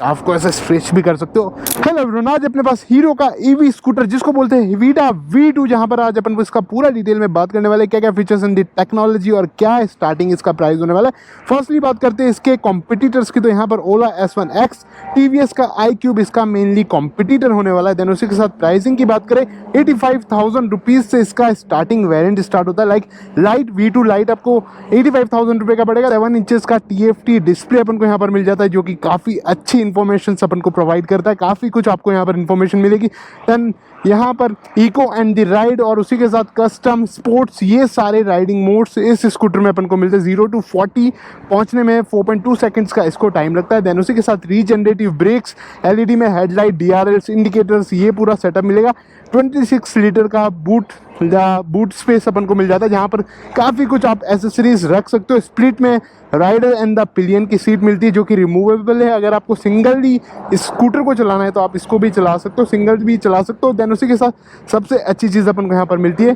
आपको ऐसा स्ट्रेच भी कर सकते हो। हेलो एवरीवन, आज अपने पास हीरो का ईवी स्कूटर जिसको बोलते हैं वीटा V2, जहां पर आज अपन को इसका पूरा डिटेल में बात करने वाले, क्या क्या फीचर्स इन दी टेक्नोलॉजी और क्या स्टार्टिंग इसका प्राइस होने वाला है। फर्स्टली बात करते हैं इसके कॉम्पिटिटर्स की, तो यहाँ पर ओला S1X, TVS का iQube इसका मेनली कॉम्पिटिटर होने वाला है। देन उसी के साथ प्राइसिंग की बात करें 85,000 रुपीज़ से इसका स्टार्टिंग वेरिएंट स्टार्ट होता है। लाइक लाइट V2 लाइट आपको 85,000 रुपये का पड़ेगा। 7 इंचेस का TFT डिस्प्ले अपन को यहाँ पर मिल जाता है, जो कि काफ़ी अच्छी इन्फॉर्मेशन अपन को प्रोवाइड करता है। काफ़ी कुछ आपको यहाँ पर इन्फॉर्मेशन मिलेगी। देन यहाँ पर इको एंड द राइड और उसी के साथ कस्टम स्पोर्ट्स, ये सारे राइडिंग मोड्स इस स्कूटर में अपन को मिलते हैं। 0 to 40 पहुँचने में 4.2 सेकंड्स का इसको टाइम लगता है। देन उसी के साथ रीजनरेटिव ब्रेक्स, LED में हेडलाइट, DRLs, इंडिकेटर्स, ये पूरा सेटअप मिलेगा। 26 लीटर का बूट स्पेस अपन को मिल जाता है, जहाँ पर काफ़ी कुछ आप एसेसरीज रख सकते हो। स्प्लिट में राइडर एंड द पिलियन की सीट मिलती है, जो कि रिमूवेबल है। अगर आपको सिंगली स्कूटर को चलाना है तो आप इसको भी चला सकते हो, सिंगल भी चला सकते हो। देन उसी के साथ सबसे अच्छी चीज़ अपन को यहाँ पर मिलती है,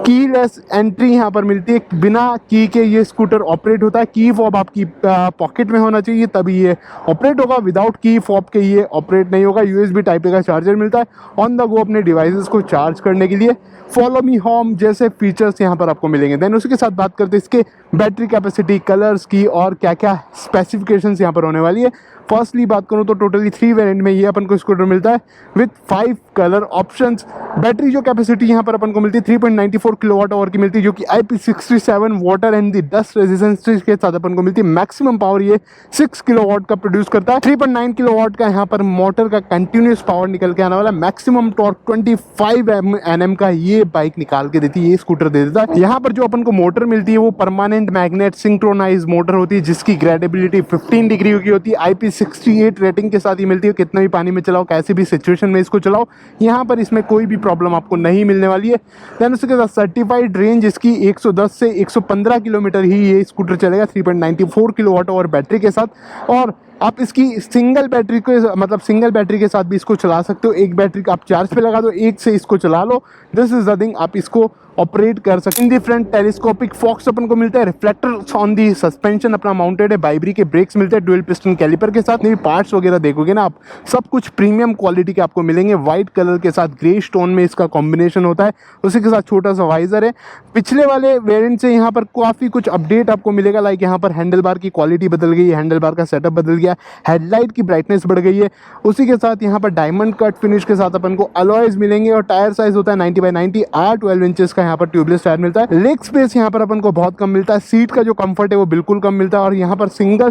कीलेस एंट्री यहाँ पर मिलती है। बिना की के ये स्कूटर ऑपरेट होता है। की फॉब आपकी पॉकेट में होना चाहिए तभी ये ऑपरेट होगा, विदाउट की फॉब के ये ऑपरेट नहीं होगा। USB टाइप का चार्जर मिलता है ऑन द गो अपने डिवाइसेस को चार्ज करने के लिए। फॉलो मी होम जैसे फीचर्स यहाँ पर आपको मिलेंगे। देन उसी के साथ बात करते हैं इसके बैटरी कैपेसिटी, कलर्स की और क्या क्या स्पेसिफिकेशंस यहाँ पर होने वाली है। फर्स्टली बात करूँ तो टोटली 3 वेरिएंट में ये अपन को स्कूटर मिलता है विथ 5 कलर ऑप्शंस। बैटरी जो कैपेसिटी यहाँ पर अपन को मिलती है 3.94 किलोवाट आवर की मिलती है, जो कि IP67 water and the dust resistance के साथ अपन को मिलती है। मैक्सिमम पावर ये 6 किलोवाट का प्रोड्यूस करता है। 3.9 किलोवाट का यहाँ पर मोटर का कंटिन्यूस पावर निकल के आने वाला है। मैक्सिमम टॉर्क 25 Nm का ये बाइक निकाल के देती है, ये स्कूटर दे देता है। यहाँ पर जो अपन को मोटर मिलती है वो परमानेंट मैग्नेट सिंक्रोनाइज मोटर होती है, जिसकी ग्रेडेबिलिटी 15 डिग्री की होती है। IP68 रेटिंग के साथ ही मिलती है। कितना भी पानी में चलाओ, कैसी भी सिचुएशन में इसको चलाओ, यहाँ पर इसमें कोई भी प्रॉब्लम आपको नहीं मिलने वाली है। देन उसके साथ सर्टिफाइड रेंज इसकी 110 से 115 किलोमीटर ही ये स्कूटर चलेगा 3.94 किलोवाट आवर बैटरी के साथ। और आप इसकी सिंगल बैटरी के साथ भी इसको चला सकते हो। एक बैटरी आप चार्ज पे लगा दो, एक से इसको चला लो, दिस इज द थिंग, आप इसको ऑपरेट कर सकते हैं। इन दी फ्रंट टेलीस्कोपिक फॉक्स अपन को मिलता है। रिफ्लेक्टर ऑन दी सस्पेंशन अपना माउंटेड है। बाइब्री के ब्रेक्स मिलते हैं डुअल पिस्टन कैलिपर के साथ। नहीं पार्ट्स वगैरह देखोगे ना आप, सब कुछ प्रीमियम क्वालिटी के आपको मिलेंगे। व्हाइट कलर के साथ ग्रे स्टोन में इसका कॉम्बिनेशन होता है। उसी के साथ छोटा सा वाइजर है। पिछले वाले वेरिएंट से यहाँ पर काफ़ी कुछ अपडेट आपको मिलेगा। लाइक यहाँ पर हैंडल बार की क्वालिटी बदल गई है, हैंडल बार का सेटअप बदल गया, हेडलाइट की ब्राइटनेस बढ़ गई है। उसी के साथ यहाँ पर डायमंड कट फिनिश के साथ अपन को अलॉयज मिलेंगे। और टायर साइज होता है 90x90 R12 इंचेस का यहाँ पर ट्यूबलेस टायर मिलता है। लेग स्पेस यहाँ पर अपन को बहुत कम मिलता है। सीट का जो कंफर्ट है वो बिल्कुल कम मिलता है। और यहाँ पर सिंगल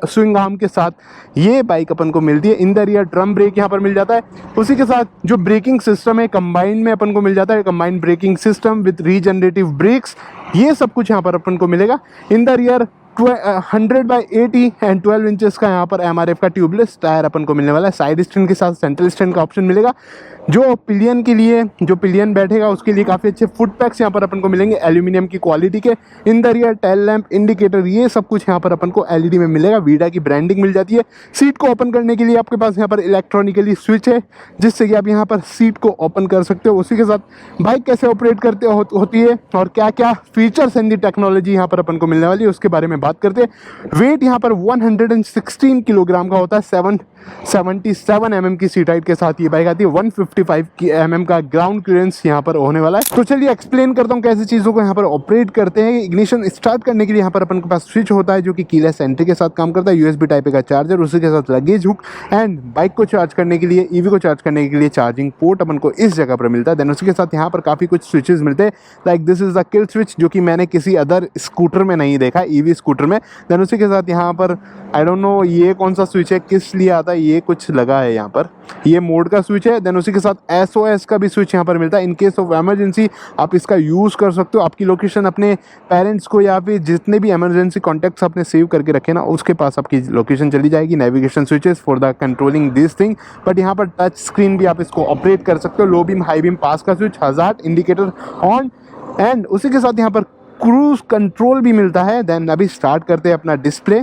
स्विंग आर्म के साथ ये बाइक अपन को मिलती है। इन द रियर ड्रम ब्रेक यहाँ पर मिल जाता है। उसी के साथ जो ब्रेकिंग सिस्टम है कंबाइंड में अपन को मिल जाता है, combined braking system with regenerative brakes, ये सब कुछ यहाँ पर अपन को मिलेगा। In the rear 100/80 and 12 inches का यहाँ पर MRF का ट्यूबलेस टायर अपन को मिलने वाला है। साइड स्टैंड के साथ सेंट्रल स्टैंड का ऑप्शन मिलेगा। जो पिलियन के लिए, जो पिलियन बैठेगा उसके लिए काफ़ी अच्छे फुट पैक्स यहाँ पर अपन को मिलेंगे एल्यूमिनियम की क्वालिटी के। इन the rear tail lamp, indicator, ये सब कुछ यहाँ पर अपन को LED में मिलेगा। वीडा की ब्रांडिंग मिल जाती है। सीट को ओपन करने के लिए आपके पास यहाँ पर इलेक्ट्रॉनिकली स्विच है, जिससे कि आप यहाँ पर सीट को ओपन कर सकते हो। उसी के साथ बाइक कैसे ऑपरेट करते होती है और क्या क्या फीचर्स एंड दी टेक्नोलॉजी यहाँ पर अपन को मिलने वाली है, उसके बारे में बात करते हैं। वेट यहाँ पर 116 किलोग्राम का होता है। 777 mm की सीट हाइट के साथ ये बाइक आती है। 155 mm का ग्राउंड क्लियरेंस यहाँ पर होने वाला है। तो चलिए एक्सप्लेन करता हूँ कैसी चीज़ों को यहाँ पर ऑपरेट करते हैं। इग्निशन स्टार्ट करने के लिए यहाँ पर अपन के पास स्विच होता है, जो कि कीलेस एंट्री के साथ काम करता है। USB टाइप का चार्जर, उसी के साथ लगेज हुक एंड बाइक को चार्ज करने के लिए, EV को चार्ज करने के लिए चार्जिंग पोर्ट अपन को इस जगह पर मिलता है। देन उसके साथ यहाँ पर काफ़ी कुछ स्विचेस मिलते हैं। Like this is the kill switch, जो कि मैंने किसी अदर स्कूटर में नहीं देखा, EV स्कूटर में। देन उसी के साथ यहाँ पर आई डोंट नो ये कौन सा स्विच है, किस लिए आता है, ये कुछ लगा है यहाँ पर, ये मोड का स्विच है। देन उसी के साथ SOS का भी स्विच यहाँ पर मिलता है। इन केस ऑफ इमरजेंसी आप इसका यूज़ कर सकते हो। आपकी लोकेशन अपने पेरेंट्स को या फिर जितने भी इमरजेंसी कॉन्टैक्ट्स आपने सेव करके रखे ना, उसके पास आपकी लोकेशन चली जाएगी। Navigation switches for the controlling this thing. But यहाँ पर टच स्क्रीन भी आप इसको ऑपरेट कर सकते हो। लो बीम, हाई बीम, पास का switch, hazard indicator on and उसी के साथ यहाँ पर क्रूज कंट्रोल भी मिलता है। देन अभी स्टार्ट करते हैं अपना डिस्प्ले।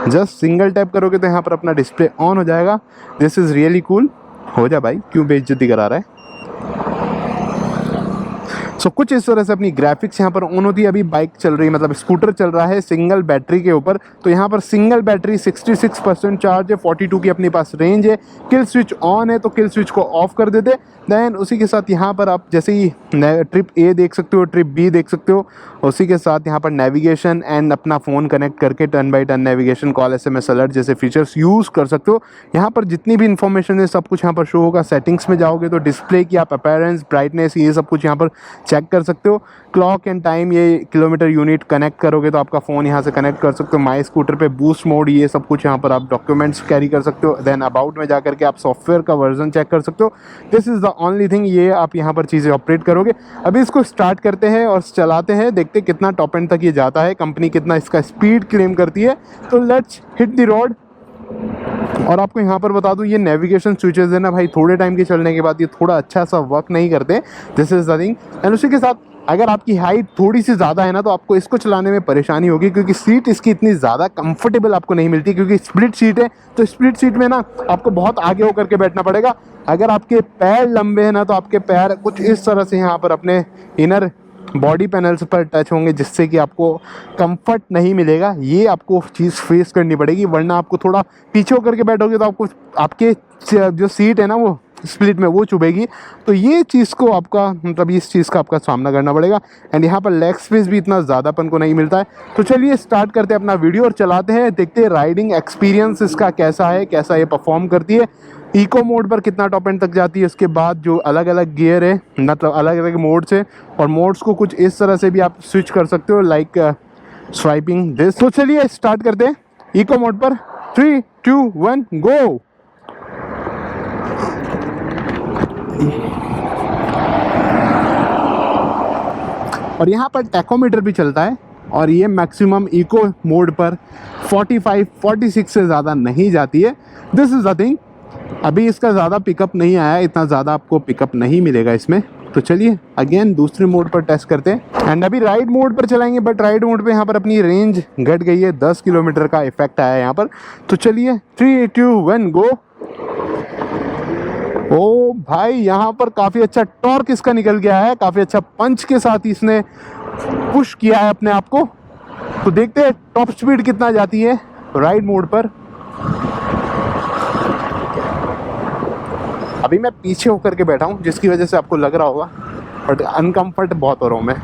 जस्ट सिंगल टैप करोगे तो यहाँ पर अपना डिस्प्ले ऑन हो जाएगा। This is really cool. हो जा भाई, क्यों बेइज्जती करा रहा है। सो कुछ इस तरह से अपनी ग्राफिक्स यहाँ पर ऑन होती है। अभी बाइक चल रही है, मतलब स्कूटर चल रहा है सिंगल बैटरी के ऊपर। तो यहाँ पर सिंगल बैटरी 66% चार्ज है, 42 की अपने पास रेंज है। किल स्विच ऑन है तो किल स्विच को ऑफ कर देते। देन उसी के साथ यहाँ पर आप जैसे ही ट्रिप ए देख सकते हो, ट्रिप बी देख सकते हो। उसी के साथ यहाँ पर नेविगेशन एंड अपना फ़ोन कनेक्ट करके turn by turn navigation, call, SMS alert जैसे फीचर्स यूज़ कर सकते हो। यहाँ पर जितनी भी इन्फॉर्मेशन है सब कुछ यहाँ पर शो होगा। सेटिंग्स में जाओगे तो डिस्प्ले की आप अपीयरेंस, ब्राइटनेस, ये सब कुछ यहाँ पर चेक कर सकते हो। क्लॉक एंड टाइम, ये किलोमीटर यूनिट कनेक्ट करोगे तो आपका फ़ोन यहाँ से कनेक्ट कर सकते हो। माई स्कूटर पे बूस्ट मोड, ये सब कुछ यहाँ पर आप डॉक्यूमेंट्स कैरी कर सकते हो। देन अबाउट में जाकर के आप सॉफ्टवेयर का वर्जन चेक कर सकते हो। This is the only thing, ये आप यहाँ पर चीज़ें ऑपरेट करोगे। अभी इसको स्टार्ट करते हैं और चलाते हैं, देखते कितना टॉप एंड तक ये जाता है, कंपनी कितना इसका स्पीड क्लेम करती है। तो लेट्स हिट द रोड। और आपको यहाँ पर बता दूँ, ये नेविगेशन स्विचेस है ना भाई, थोड़े टाइम के चलने के बाद ये थोड़ा अच्छा सा वर्क नहीं करते। This is the thing. And उसी के साथ अगर आपकी हाइट थोड़ी सी ज़्यादा है ना तो आपको इसको चलाने में परेशानी होगी, क्योंकि सीट इसकी इतनी ज़्यादा कंफर्टेबल आपको नहीं मिलती, क्योंकि स्प्लिट सीट है। तो स्प्लिट सीट में ना आपको बहुत आगे होकर के बैठना पड़ेगा। अगर आपके पैर लंबे हैं ना तो आपके पैर कुछ इस तरह से यहाँ पर अपने इनर बॉडी पैनल्स पर टच होंगे, जिससे कि आपको कंफर्ट नहीं मिलेगा। ये आपको चीज़ फेस करनी पड़ेगी, वरना आपको थोड़ा पीछे होकर के बैठोगे तो आपको आपके जो सीट है ना वो स्प्लिट में वो चुभेगी। तो ये चीज़ को आपका, मतलब इस चीज़ का आपका सामना करना पड़ेगा। एंड यहाँ पर लेग स्पेस भी इतना ज़्यादापन को नहीं मिलता है। तो चलिए स्टार्ट करते हैं अपना वीडियो और चलाते हैं, देखते हैं राइडिंग एक्सपीरियंस इसका कैसा है, कैसा ये परफॉर्म करती है। इको मोड पर कितना टॉप एंड तक जाती है, उसके बाद जो अलग अलग गियर है, मतलब अलग अलग मोड्स है, और मोड्स को कुछ इस तरह से भी आप स्विच कर सकते हो, लाइक स्वाइपिंग दिस। तो चलिए स्टार्ट करते हैं इको मोड पर। 3, 2, 1 गो। और यहाँ पर टैकोमीटर भी चलता है, और ये मैक्सिमम इको मोड पर 45, 46 से ज़्यादा नहीं जाती है। This is the thing. अभी इसका ज़्यादा पिकअप नहीं आया, इतना ज़्यादा आपको पिकअप नहीं मिलेगा इसमें। तो चलिए अगेन दूसरे मोड पर टेस्ट करते हैं। एंड अभी राइड मोड पर चलाएंगे, बट राइड मोड पे यहाँ पर अपनी रेंज घट गई है, 10 किलोमीटर का इफेक्ट आया है यहाँ पर। तो चलिए 3, 2, 1 गो। ओ भाई, यहाँ पर काफ़ी अच्छा टॉर्क इसका निकल गया है, काफ़ी अच्छा पंच के साथ इसने पुश किया है अपने आप को। तो देखते हैं टॉप स्पीड कितना जाती है राइड मोड पर। अभी मैं पीछे होकर के बैठा हूँ, जिसकी वजह से आपको लग रहा होगा, बट अनकम्फर्ट बहुत हो रहा हूँ मैं।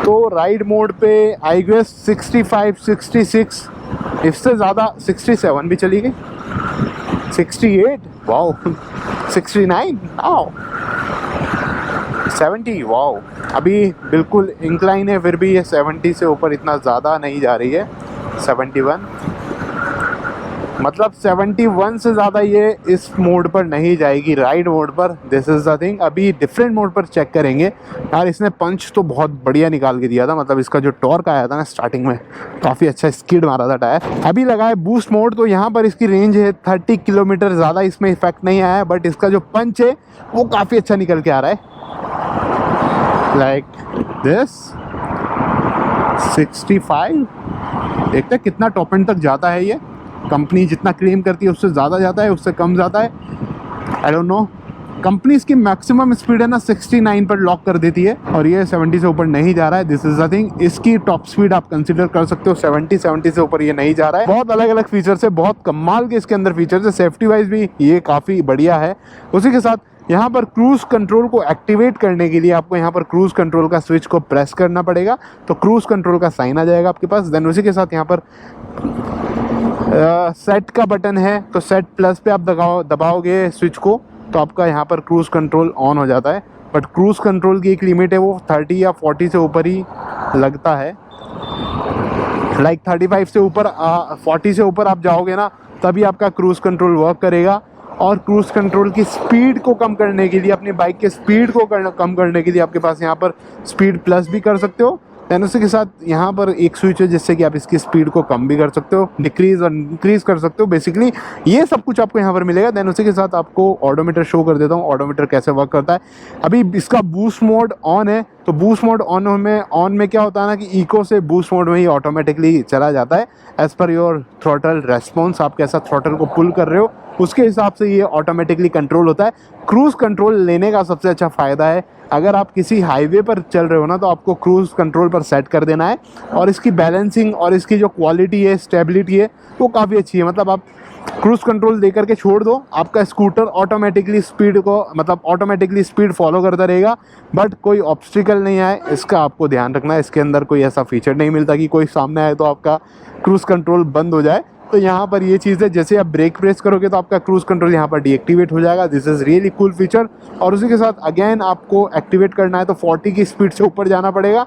तो राइड मोड पे आई गेस 65, 66, इससे ज़्यादा 67 भी चली गई, 68, वाओ, 69, वाओ, 70, वाओ। अभी बिल्कुल इंक्लाइन है, फिर भी ये 70 से ऊपर इतना ज़्यादा नहीं जा रही है। 71, मतलब 71 से ज़्यादा ये इस मोड पर नहीं जाएगी, राइड मोड पर। This is the thing. अभी डिफरेंट मोड पर चेक करेंगे। यार इसने पंच तो बहुत बढ़िया निकाल के दिया था, मतलब इसका जो टॉर्क आया था ना स्टार्टिंग में, काफ़ी अच्छा स्किड मारा था टायर। अभी लगा है बूस्ट मोड, तो यहाँ पर इसकी रेंज है 30 किलोमीटर, ज़्यादा इसमें इफेक्ट नहीं आया है, बट इसका जो पंच है वो काफ़ी अच्छा निकल के आ रहा है, लाइक दिस 65। देखते हैं कितना टॉप एंड तक जाता है ये। कंपनी जितना क्लेम करती है उससे ज़्यादा जाता है, उससे कम जाता है, आई डोंट नो। कंपनी इसकी मैक्सिमम स्पीड है ना 69 पर लॉक कर देती है, और ये 70 से ऊपर नहीं जा रहा है। This is the thing. इसकी टॉप स्पीड आप कंसीडर कर सकते हो 70 से ऊपर ये नहीं जा रहा है। बहुत अलग अलग फीचर्स है, बहुत कमाल के इसके अंदर फीचर्स है। सेफ्टी वाइज भी ये काफ़ी बढ़िया है। उसी के साथ यहाँ पर क्रूज़ कंट्रोल को एक्टिवेट करने के लिए आपको यहाँ पर क्रूज़ कंट्रोल का स्विच को प्रेस करना पड़ेगा, तो क्रूज़ कंट्रोल का साइन आ जाएगा आपके पास। देन उसी के साथ यहाँ पर सेट का बटन है, तो सेट प्लस पे आप दबाओगे स्विच को, तो आपका यहाँ पर क्रूज़ कंट्रोल ऑन हो जाता है। बट क्रूज़ कंट्रोल की एक लिमिट है, वो 30 या 40 से ऊपर ही लगता है, लाइक 35 से ऊपर, 40 से ऊपर आप जाओगे ना तभी आपका क्रूज़ कंट्रोल वर्क करेगा। और क्रूज़ कंट्रोल की स्पीड को कम करने के लिए, अपनी बाइक के स्पीड को कम करने के लिए आपके पास यहाँ पर स्पीड प्लस भी कर सकते हो। दैन उसी के साथ यहाँ पर एक स्विच है जिससे कि आप इसकी स्पीड को कम भी कर सकते हो, डिक्रीज़ और इंक्रीज़ कर सकते हो। बेसिकली ये सब कुछ आपको यहाँ पर मिलेगा। दैन उसी के साथ आपको ऑडोमीटर शो कर देता हूँ, ऑडोमीटर कैसे वर्क करता है। अभी इसका बूस्ट मोड ऑन है, तो बूस्ट मोड ऑन में क्या होता है ना कि इको से बूस्ट मोड में ही ऑटोमेटिकली चला जाता है। As per your throttle response, आप कैसा थ्रॉटल को पुल कर रहे हो उसके हिसाब से ये ऑटोमेटिकली कंट्रोल होता है। क्रूज़ कंट्रोल लेने का सबसे अच्छा फ़ायदा है, अगर आप किसी हाईवे पर चल रहे हो ना तो आपको क्रूज़ कंट्रोल पर सेट कर देना है, और इसकी बैलेंसिंग और इसकी जो क्वालिटी है, स्टेबिलिटी है, वो काफ़ी अच्छी है। मतलब आप क्रूज़ कंट्रोल दे करके छोड़ दो, आपका स्कूटर ऑटोमेटिकली स्पीड फॉलो करता रहेगा, बट कोई ऑब्स्टिकल नहीं आए इसका आपको ध्यान रखना है। इसके अंदर कोई ऐसा फीचर नहीं मिलता कि कोई सामने आए तो आपका क्रूज़ कंट्रोल बंद हो जाए। तो यहाँ पर ये चीज़ है, जैसे आप ब्रेक प्रेस करोगे तो आपका क्रूज़ कंट्रोल यहाँ पर डीएक्टिवेट हो जाएगा। This is really cool feature. और उसी के साथ अगेन आपको एक्टिवेट करना है तो 40 की स्पीड से ऊपर जाना पड़ेगा।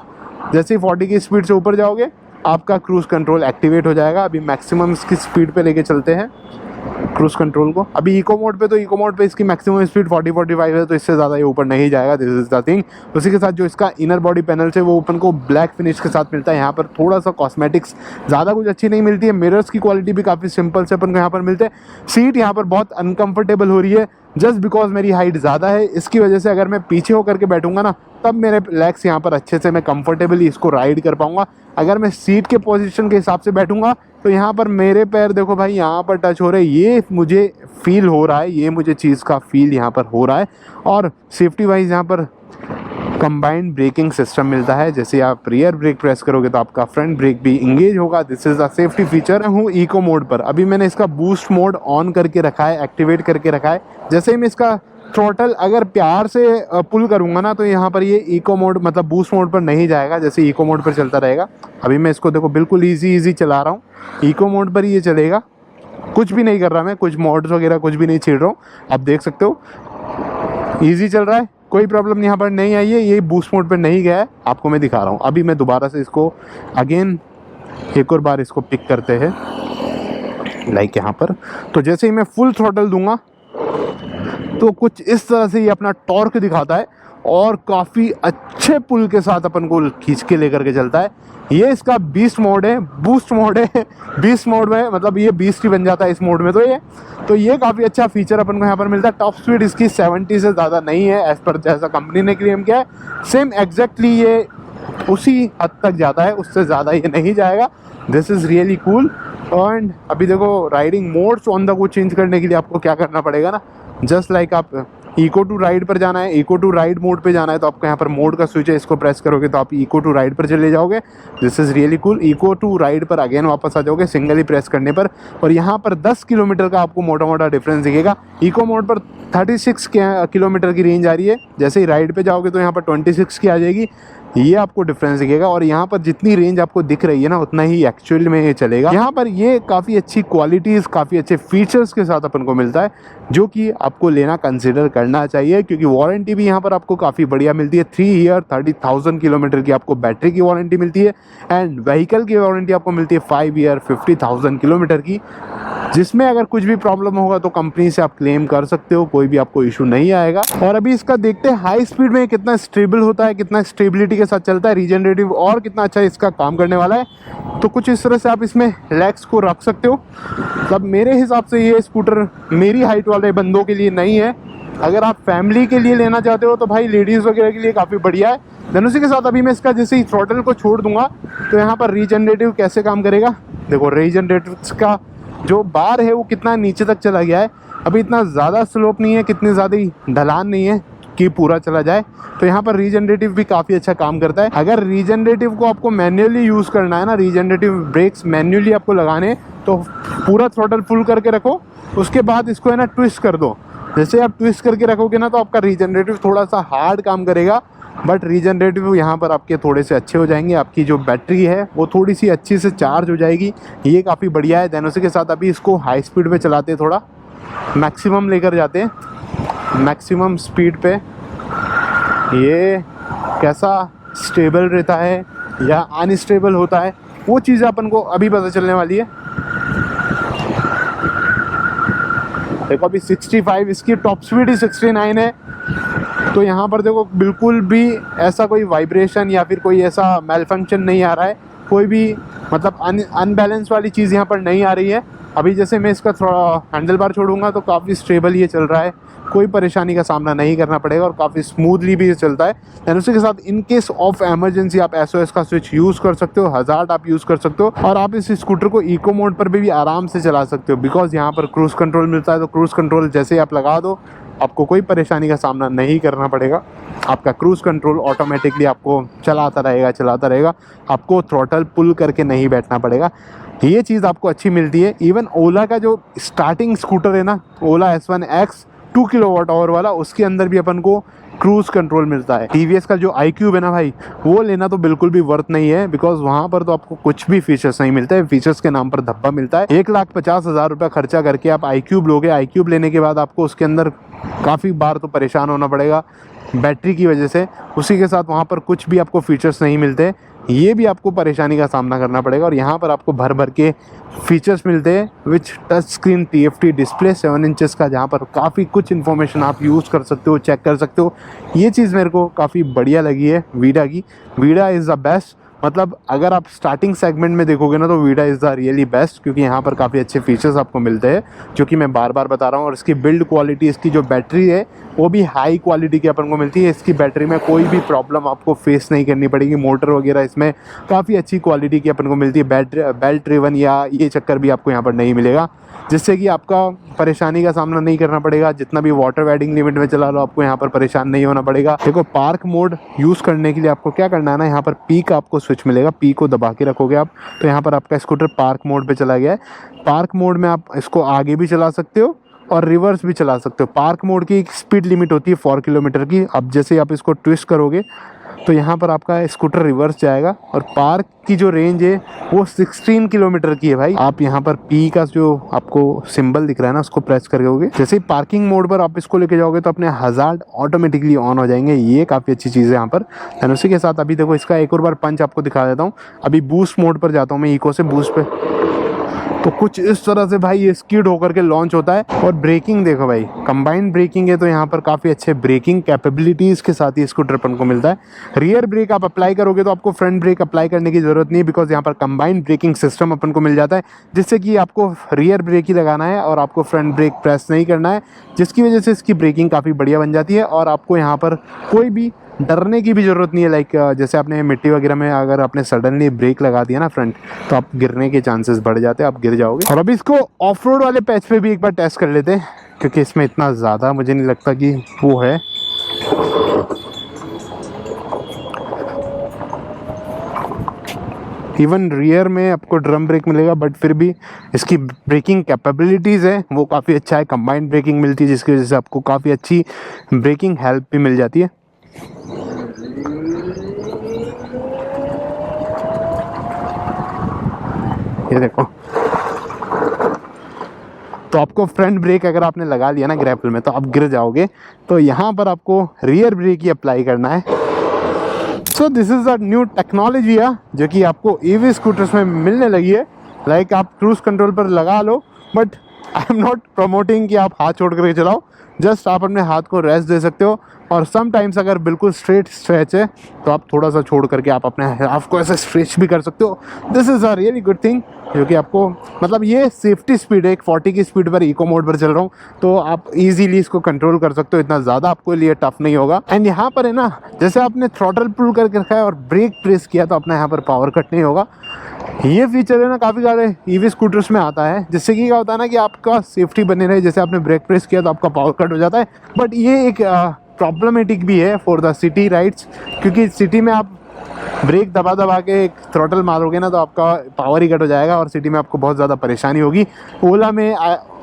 जैसे ही 40 की स्पीड से ऊपर जाओगे आपका क्रूज़ कंट्रोल एक्टिवेट हो जाएगा। अभी मैक्सिमम इसकी स्पीड पे लेके चलते हैं क्रूज़ कंट्रोल को। अभी इको मोड पे इसकी मैक्सिमम स्पीड 40-45 है, तो इससे ज़्यादा ये ऊपर नहीं जाएगा। This is the thing. उसी के साथ जो इसका इनर बॉडी पैनल है वो अपन को ब्लैक फिनिश के साथ मिलता है। यहाँ पर थोड़ा सा कॉस्मेटिक्स ज़्यादा कुछ अच्छी नहीं मिलती है। मिरर्स की क्वालिटी भी काफ़ी सिंपल से अपन को यहाँ पर मिलते हैं। सीट यहाँ पर बहुत अनकम्फर्टेबल हो रही है जस्ट बिकॉज मेरी हाइट ज़्यादा है, इसकी वजह से अगर मैं पीछे होकर के बैठूंगा ना तब मेरे लेग्स यहाँ पर अच्छे से मैं कंफर्टेबली इसको राइड कर पाऊँगा। अगर मैं सीट के पोजीशन के हिसाब से बैठूंगा तो यहाँ पर मेरे पैर देखो भाई यहाँ पर टच हो रहे हैं, ये मुझे फील हो रहा है, ये मुझे चीज़ का फील यहाँ पर हो रहा है। और सेफ्टी वाइज यहाँ पर कंबाइंड ब्रेकिंग सिस्टम मिलता है। जैसे आप रियर ब्रेक प्रेस करोगे तो आपका फ्रंट ब्रेक भी इंगेज होगा। This is the safety feature. हूँ इको मोड पर, अभी मैंने इसका बूस्ट मोड ऑन करके रखा है, एक्टिवेट करके रखा है। जैसे ही मैं इसका थ्रॉटल अगर प्यार से पुल करूँगा ना तो यहाँ पर ये इको मोड मतलब बूस्ट मोड पर नहीं जाएगा, जैसे इको मोड पर चलता रहेगा। अभी मैं इसको देखो बिल्कुल ईजी चला रहा हूँ, इको मोड पर ही ये चलेगा, कुछ भी नहीं कर रहा मैं, कुछ मोड्स वगैरह कुछ भी नहीं छेड़ रहा हूँ। आप देख सकते हो ईजी चल रहा है, कोई प्रॉब्लम यहाँ पर नहीं आई है। ये बूस्ट मोड पर नहीं गया है, आपको मैं दिखा रहा हूँ। अभी मैं दोबारा से इसको अगेन एक और बार इसको पिक करते हैं लाइक यहाँ पर। तो जैसे ही मैं फुल थ्रॉटल दूंगा तो कुछ इस तरह से ये अपना टॉर्क दिखाता है और काफ़ी अच्छे पुल के साथ अपन को खींच के लेकर के चलता है। ये इसका बीस्ट मोड है, बूस्ट मोड है, बीस्ट मोड में मतलब ये बीस्ट ही बन जाता है इस मोड में। तो ये काफ़ी अच्छा फीचर अपन को यहाँ पर मिलता है। टॉप स्पीड इसकी 70 से ज़्यादा नहीं है एज़ पर जैसा कंपनी ने क्लेम किया है। सेम एग्जैक्टली ये उसी हद तक जाता है, उससे ज़्यादा ये नहीं जाएगा। This is really cool. And अभी देखो राइडिंग मोड्स ऑन द को चेंज करने के लिए आपको क्या करना पड़ेगा ना, जस्ट लाइक आप इको टू राइड पर जाना है, इको टू राइड मोड पे जाना है तो आपको यहाँ पर मोड का स्विच है, इसको प्रेस करोगे तो आप इको टू राइड पर चले जाओगे। This is really cool. Eco to ride पर अगेन वापस आ जाओगे सिंगल ही प्रेस करने पर, और यहाँ पर 10 किलोमीटर का आपको मोटा मोटा डिफरेंस दिखेगा। इको मोड पर 36 किलोमीटर की रेंज आ रही है, जैसे ही राइड पे जाओगे तो यहाँ पर 26 की आ जाएगी। ये आपको डिफरेंस दिखेगा, और यहाँ पर जितनी रेंज आपको दिख रही है ना उतना ही एक्चुअल में ये चलेगा। यहाँ पर ये काफ़ी अच्छी क्वालिटीज़, काफ़ी अच्छे फीचर्स के साथ अपन को मिलता है, जो कि आपको लेना कंसिडर करना चाहिए, क्योंकि वारंटी भी यहाँ पर आपको काफ़ी बढ़िया मिलती है। 3 ईयर 30,000 किलोमीटर की आपको बैटरी की वारंटी मिलती है, एंड व्हीकल की वारंटी आपको मिलती है 5 ईयर 50,000 किलोमीटर की, जिसमें अगर कुछ भी प्रॉब्लम होगा तो कंपनी से आप क्लेम कर सकते हो, कोई भी आपको इशू नहीं आएगा। और अभी इसका देखते हैं हाई स्पीड में कितना स्टेबल होता है, कितना स्टेबिलिटी के साथ चलता है, रीजनरेटिव और कितना अच्छा इसका काम करने वाला है। तो कुछ इस तरह से आप इसमें लेग्स को रख सकते हो। तब मेरे हिसाब से ये स्कूटर मेरी हाइट वाले बंदों के लिए नहीं है। अगर आप फैमिली के लिए लेना चाहते हो तो भाई लेडीज़ वगैरह के लिए काफ़ी बढ़िया है। देन उसी के साथ अभी मैं इसका जैसे ही थ्रॉटल को छोड़ दूंगा तो यहाँ पर रीजनरेटिव कैसे काम करेगा, देखो रीजनरेटिव का जो बार है वो कितना नीचे तक चला गया है। अभी इतना ज़्यादा स्लोप नहीं है, कितनी ज़्यादा ढलान नहीं है कि पूरा चला जाए। तो यहाँ पर रीजनरेटिव भी काफ़ी अच्छा काम करता है। अगर रीजनरेटिव को आपको मैन्युअली यूज़ करना है ना, रीजनरेटिव ब्रेक्स मैन्युअली आपको लगाने, तो पूरा थ्रॉटल फुल करके रखो, उसके बाद इसको है ना ट्विस्ट कर दो। जैसे आप ट्विस्ट करके रखोगे ना तो आपका रीजनरेटिव थोड़ा सा हार्ड काम करेगा, बट रीजनरेटिव यहाँ पर आपके थोड़े से अच्छे हो जाएंगे। आपकी जो बैटरी है वो थोड़ी सी अच्छी से चार्ज हो जाएगी, ये काफ़ी बढ़िया है। देन उसी के साथ अभी इसको हाई स्पीड पे चलाते हैं, थोड़ा मैक्सिमम लेकर जाते हैं। मैक्सिमम स्पीड पे ये कैसा स्टेबल रहता है या अनस्टेबल होता है, वो चीज़ अपन को अभी पता चलने वाली है। देखो अभी 65, इसकी टॉप स्पीड ही 69 है। तो यहाँ पर देखो बिल्कुल भी ऐसा कोई वाइब्रेशन या फिर कोई ऐसा मेल फंक्शन नहीं आ रहा है। कोई भी मतलब अनबैलेंस वाली चीज़ यहाँ पर नहीं आ रही है। अभी जैसे मैं इसका थोड़ा हैंडल बार छोड़ूंगा तो काफ़ी स्टेबल ये चल रहा है, कोई परेशानी का सामना नहीं करना पड़ेगा और काफ़ी स्मूथली भी ये चलता है। एंड उसी के साथ इन केस ऑफ एमरजेंसी आप SOS का स्विच यूज़ कर सकते हो, हज़ार्ड आप यूज़ कर सकते हो, और आप इस स्कूटर को इको मोड पर भी आराम से चला सकते हो बिकॉज यहाँ पर क्रूज़ कंट्रोल मिलता है। तो क्रूज़ कंट्रोल जैसे आप लगा दो, आपको कोई परेशानी का सामना नहीं करना पड़ेगा। आपका क्रूज़ कंट्रोल ऑटोमेटिकली आपको चलाता रहेगा, आपको थ्रॉटल पुल करके नहीं बैठना पड़ेगा। ये चीज़ आपको अच्छी मिलती है। इवन ओला का जो स्टार्टिंग स्कूटर है ना, ओला S1X 2 kWh वाला, उसके अंदर भी अपन को क्रूज़ कंट्रोल मिलता है। TVS का जो iQube है ना भाई, वो लेना तो बिल्कुल भी वर्थ नहीं है बिकॉज वहाँ पर तो आपको कुछ भी फीचर्स नहीं मिलते हैं, फीचर्स के नाम पर धब्बा मिलता है। 1,50,000 रुपये खर्चा करके आप iQube लोगे, iQube लेने के बाद आपको उसके अंदर काफ़ी बार तो परेशान होना पड़ेगा बैटरी की वजह से। उसी के साथ वहाँ पर कुछ भी आपको फीचर्स नहीं मिलते, ये भी आपको परेशानी का सामना करना पड़ेगा। और यहाँ पर आपको भर भर के फीचर्स मिलते हैं विच touch screen TFT display 7 inches का, जहाँ पर काफ़ी कुछ इन्फॉर्मेशन आप यूज़ कर सकते हो, चेक कर सकते हो। ये चीज़ मेरे को काफ़ी बढ़िया लगी है वीडा की। वीडा इज़ द बेस्ट, मतलब अगर आप स्टार्टिंग सेगमेंट में देखोगे ना तो Vida is the really best, क्योंकि यहाँ पर काफ़ी अच्छे फीचर्स आपको मिलते हैं जो कि मैं बार बार बता रहा हूँ। और इसकी बिल्ड क्वालिटी, इसकी जो बैटरी है वो भी हाई क्वालिटी की अपन को मिलती है। इसकी बैटरी में कोई भी प्रॉब्लम आपको फेस नहीं करनी पड़ेगी। मोटर वगैरह इसमें काफ़ी अच्छी क्वालिटी की अपन को मिलती है। बेल्ट ड्रिवन या ये चक्कर भी आपको यहाँ पर नहीं मिलेगा, जिससे कि आपका परेशानी का सामना नहीं करना पड़ेगा। जितना भी वाटर वाइडिंग लिमिट में चला लो, आपको यहाँ पर परेशान नहीं होना पड़ेगा। देखो, पार्क मोड यूज़ करने के लिए आपको क्या करना है ना, यहाँ पर पी का आपको स्विच मिलेगा, पी को दबा के रखोगे आप, तो यहाँ पर आपका स्कूटर पार्क मोड पे चला गया है। पार्क मोड में आप इसको आगे भी चला सकते हो और रिवर्स भी चला सकते हो। पार्क मोड की एक स्पीड लिमिट होती है 4 किलोमीटर की। अब जैसे आप इसको ट्विस्ट करोगे तो यहाँ पर आपका स्कूटर रिवर्स जाएगा और पार्क की जो रेंज है वो 16 किलोमीटर की है भाई। आप यहाँ पर पी का जो आपको सिंबल दिख रहा है ना, उसको प्रेस करोगे, जैसे ही पार्किंग मोड पर आप इसको लेके जाओगे तो अपने हज़ार्ड ऑटोमेटिकली ऑन हो जाएंगे। ये काफ़ी अच्छी चीज़ है यहाँ पर। एंड उसी के साथ अभी देखो, इसका एक और बार पंच आपको दिखा देता हूँ। अभी बूस्ट मोड पर जाता हूँ मैं, इको से बूस्ट पे, तो कुछ इस तरह से भाई ये स्किड होकर के लॉन्च होता है। और ब्रेकिंग देखो भाई, कंबाइंड ब्रेकिंग है, तो यहाँ पर काफ़ी अच्छे ब्रेकिंग कैपेबिलिटीज़ के साथ ये स्कूटर अपन को मिलता है। रियर ब्रेक आप अप्लाई करोगे तो आपको फ्रंट ब्रेक अप्लाई करने की ज़रूरत नहीं है, बिकॉज यहाँ पर कंबाइंड ब्रेकिंग सिस्टम अपन को मिल जाता है, जिससे कि आपको रियर ब्रेक ही लगाना है और आपको फ्रंट ब्रेक प्रेस नहीं करना है, जिसकी वजह से इसकी ब्रेकिंग काफ़ी बढ़िया बन जाती है। और आपको यहाँ पर कोई भी डरने की भी ज़रूरत नहीं है। लाइक जैसे आपने मिट्टी वगैरह में अगर आपने सडनली ब्रेक लगा दिया ना फ्रंट, तो आप गिरने के चांसेस बढ़ जाते हैं, आप गिर जाओगे। और अभी इसको ऑफ रोड वाले पैच पे भी एक बार टेस्ट कर लेते हैं, क्योंकि इसमें इतना ज़्यादा मुझे नहीं लगता कि वो है। इवन रियर में आपको ड्रम ब्रेक मिलेगा, बट फिर भी इसकी ब्रेकिंग कैपेबिलिटीज़ है वो काफ़ी अच्छा है। कंबाइंड ब्रेकिंग मिलती है, जिसकी वजह से आपको काफ़ी अच्छी ब्रेकिंग हेल्प भी मिल जाती है। ये देखो, तो आपको फ्रंट ब्रेक अगर आपने लगा लिया ना ग्रैपल में, तो आप गिर जाओगे। तो यहाँ पर आपको रियर ब्रेक ही अप्लाई करना है। So this is a new technology है जो कि आपको EV स्कूटर्स में मिलने लगी है। लाइक आप क्रूज कंट्रोल पर लगा लो, but I am not promoting कि आप हाथ छोड़ करके चलाओ। जस्ट आप अपने हाथ को रेस्ट दे सकते हो, और समटाइम्स अगर बिल्कुल स्ट्रेट स्ट्रेच है तो आप थोड़ा सा छोड़ करके आप अपने हाथ को ऐसे स्ट्रेच भी कर सकते हो। This is a really good thing, जो कि आपको मतलब ये सेफ्टी स्पीड है। एक 40 की स्पीड पर इको मोड पर चल रहा हूँ, तो आप इजीली इसको कंट्रोल कर सकते हो, इतना ज़्यादा आपको लिए टफ नहीं होगा। एंड यहाँ पर है ना, जैसे आपने थ्रॉटल पुल करके रखा है और ब्रेक प्रेस किया तो अपना यहाँ पर पावर कट नहीं होगा। ये फीचर है ना काफ़ी सारे EV स्कूटर्स में आता है, जिससे कि क्या होता है ना कि आपका सेफ्टी बने रहे। जैसे आपने ब्रेक प्रेस किया तो आपका पावर कट हो जाता है, बट ये एक प्रॉब्लमेटिक भी है फॉर द सिटी राइड्स, क्योंकि सिटी में आप ब्रेक दबा दबा के एक थ्रॉटल मारोगे ना तो आपका पावर ही कट हो जाएगा और सिटी में आपको बहुत ज़्यादा परेशानी होगी।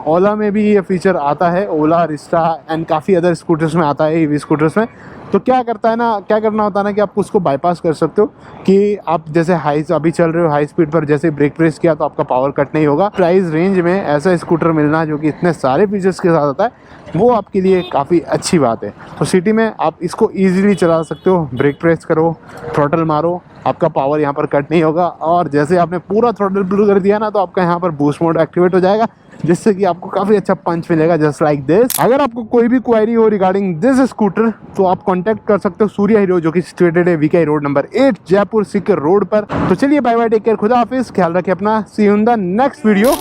ओला में भी ये फीचर आता है, ओला, रिस्टा एंड काफ़ी अदर स्कूटर्स में आता है, EV स्कूटर्स में। तो क्या करना होता है ना कि आप उसको बाईपास कर सकते हो, कि आप जैसे अभी चल रहे हो हाई स्पीड पर, जैसे ब्रेक प्रेस किया तो आपका पावर कट नहीं होगा। प्राइस रेंज में ऐसा स्कूटर मिलना जो कि इतने सारे फीचर्स के साथ आता है, वो आपके लिए काफ़ी अच्छी बात है। तो सिटी में आप इसको ईजिली चला सकते हो, ब्रेक प्रेस करो, थ्रॉटल मारो, आपका पावर यहाँ पर कट नहीं होगा। और जैसे आपने पूरा थ्रॉटल पुल कर दिया ना तो आपका यहाँ पर बूस्ट मोड एक्टिवेट हो जाएगा। जिससे कि आपको काफी अच्छा पंच मिलेगा जस्ट लाइक दिस। अगर आपको कोई भी क्वेरी हो रिगार्डिंग दिस स्कूटर तो आप कॉन्टेक्ट कर सकते हो सूर्या हीरो, जो कि सिचुएटेड है VK road number 8 Jaipur Sikar road पर। तो चलिए बाय बाय, टेक केयर, खुदा हाफिज, ख्याल रखिए अपना, see you in the next video.